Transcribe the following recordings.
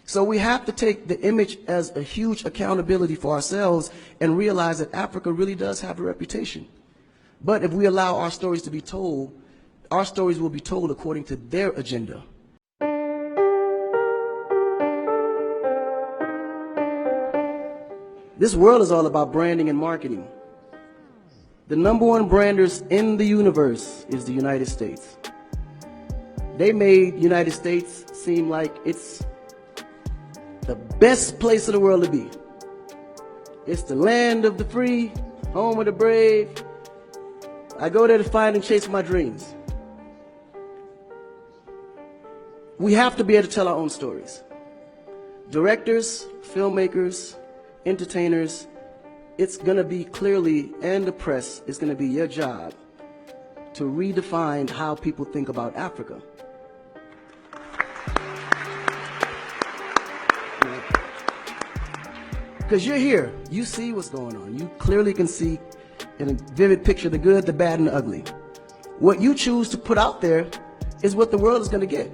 So we have to take the image as a huge accountability for ourselves and realize that Africa really does have a reputation. But if we allow our stories to be told, our stories will be told according to their agenda. This world is all about branding and marketing. The #1 branders in the universe is the United States. They made United States seem like it's the best place in the world to be. It's the land of the free, home of the brave. I go there to find and chase my dreams. We have to be able to tell our own stories. Directors, filmmakers, entertainers, it's going to be clearly, and the press, it's going to be your job to redefine how people think about Africa. Because you're here, you see what's going on. You clearly can see in a vivid picture the good, the bad, and the ugly. What you choose to put out there is what the world is going to get.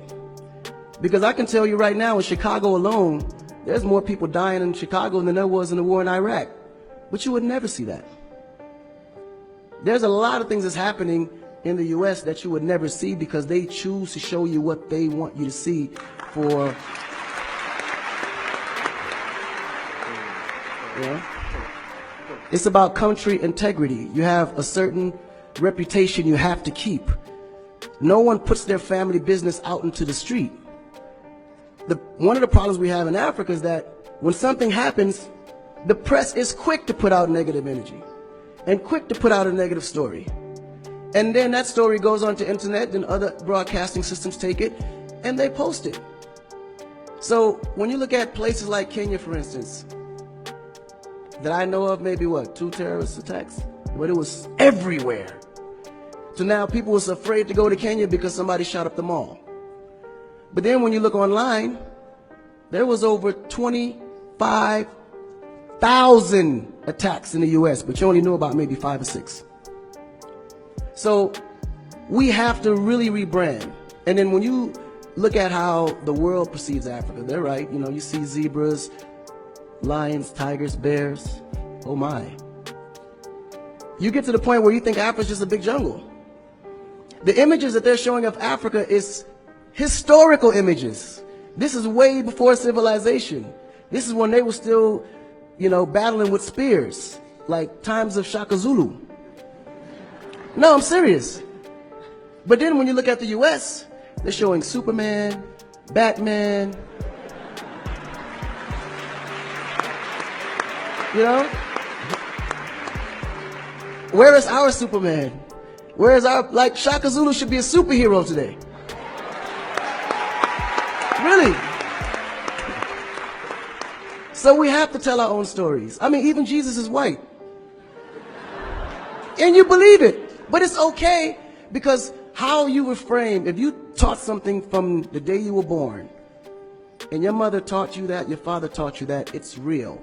Because I can tell you right now, in Chicago alone, there's more people dying in Chicago than there was in the war in Iraq. But you would never see that. There's a lot of things that's happening in the U.S. that you would never see because they choose to show you what they want you to see for... Yeah. It's about country integrity. You have a certain reputation you have to keep. No one puts their family business out into the street. One of the problems we have in Africa is that when something happens, the press is quick to put out negative energy and quick to put out a negative story. And then that story goes on to internet and other broadcasting systems take it and they post it. So when you look at places like Kenya, for instance, that I know of, maybe 2 terrorist attacks, but it was everywhere. So now people was afraid to go to Kenya because somebody shot up the mall. But then when you look online, there was over 25,000 attacks in the US, but you only knew about maybe 5 or 6. So we have to really rebrand. And then when you look at how the world perceives Africa, they're right. You know, you see zebras, lions, tigers, bears. Oh my. You get to the point where you think Africa's just a big jungle. The images that they're showing of Africa is historical images. This is way before civilization. This is when they were still, battling with spears, like times of Shaka Zulu. No, I'm serious. But then when you look at the US, they're showing Superman, Batman, Where is our Superman? Where is our, Shaka Zulu should be a superhero today. Really? So we have to tell our own stories. I mean, even Jesus is white. And you believe it. But it's okay because how you were framed, if you taught something from the day you were born, and your mother taught you that, your father taught you that, it's real.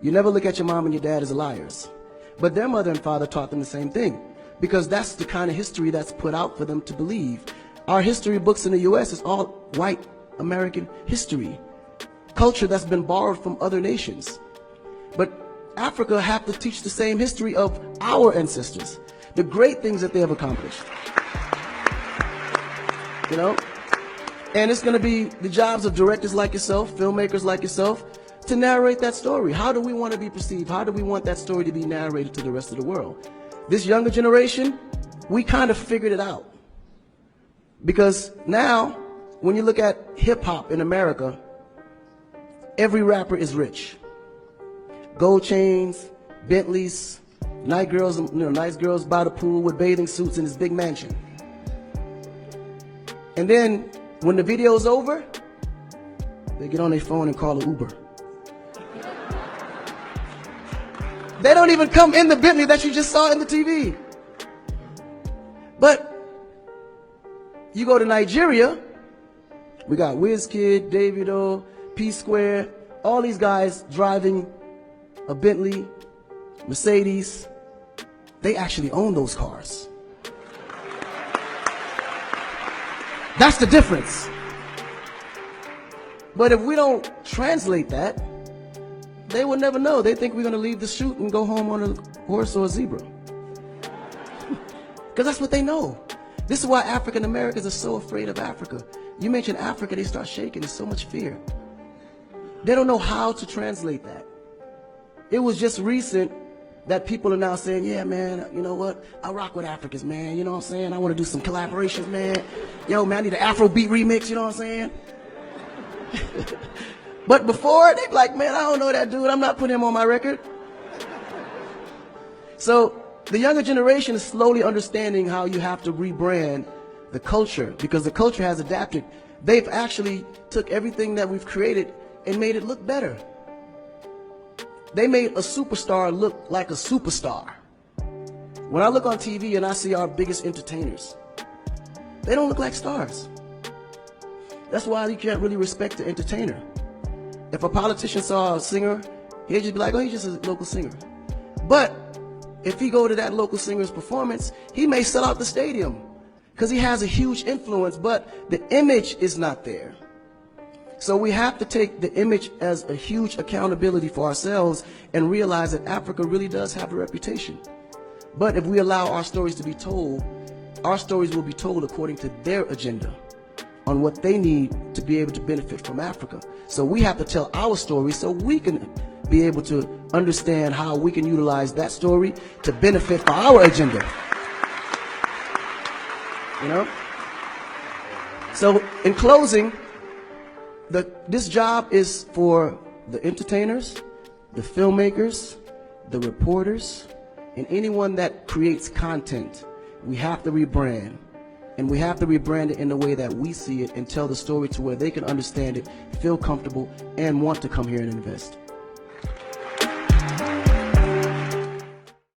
You never look at your mom and your dad as liars. But their mother and father taught them the same thing because that's the kind of history that's put out for them to believe. Our history books in the U.S. is all white American history, culture that's been borrowed from other nations. But Africa have to teach the same history of our ancestors, the great things that they have accomplished. And it's going to be the jobs of directors like yourself, filmmakers like yourself, to narrate that story. How do we want to be perceived? How do we want that story to be narrated to the rest of the world? This younger generation, we kind of figured it out. Because now, when you look at hip-hop in America, every rapper is rich. Gold chains, Bentleys, nice girls by the pool with bathing suits in this big mansion. And then, when the video's over, they get on their phone and call an Uber. They don't even come in the Bentley that you just saw in the TV. But you go to Nigeria, we got Wizkid, Davido, P-Square, all these guys driving a Bentley, Mercedes. They actually own those cars. That's the difference. But if we don't translate that, they will never know. They think we're going to leave the shoot and go home on a horse or a zebra. Because that's what they know. This is why African Americans are so afraid of Africa. You mention Africa, they start shaking. There's so much fear. They don't know how to translate that. It was just recent that people are now saying, yeah, man, you know what? I rock with Africans, man. You know what I'm saying? I want to do some collaborations, man. Yo, man, I need an Afrobeat remix, you know what I'm saying? But before, they'd be like, man, I don't know that dude. I'm not putting him on my record. So the younger generation is slowly understanding how you have to rebrand the culture, because the culture has adapted. They've actually took everything that we've created and made it look better. They made a superstar look like a superstar. When I look on TV and I see our biggest entertainers, they don't look like stars. That's why you can't really respect the entertainer. If a politician saw a singer, he'd just be like, oh, he's just a local singer. But if he go to that local singer's performance, he may sell out the stadium because he has a huge influence, but the image is not there. So we have to take the image as a huge accountability for ourselves and realize that Africa really does have a reputation. But if we allow our stories to be told, our stories will be told according to their agenda on what they need to be able to benefit from Africa. So we have to tell our story so we can be able to understand how we can utilize that story to benefit for our agenda. You know? So in closing, this job is for the entertainers, the filmmakers, the reporters, and anyone that creates content. We have to rebrand. And we have to rebrand it in the way that we see it and tell the story to where they can understand it, feel comfortable, and want to come here and invest.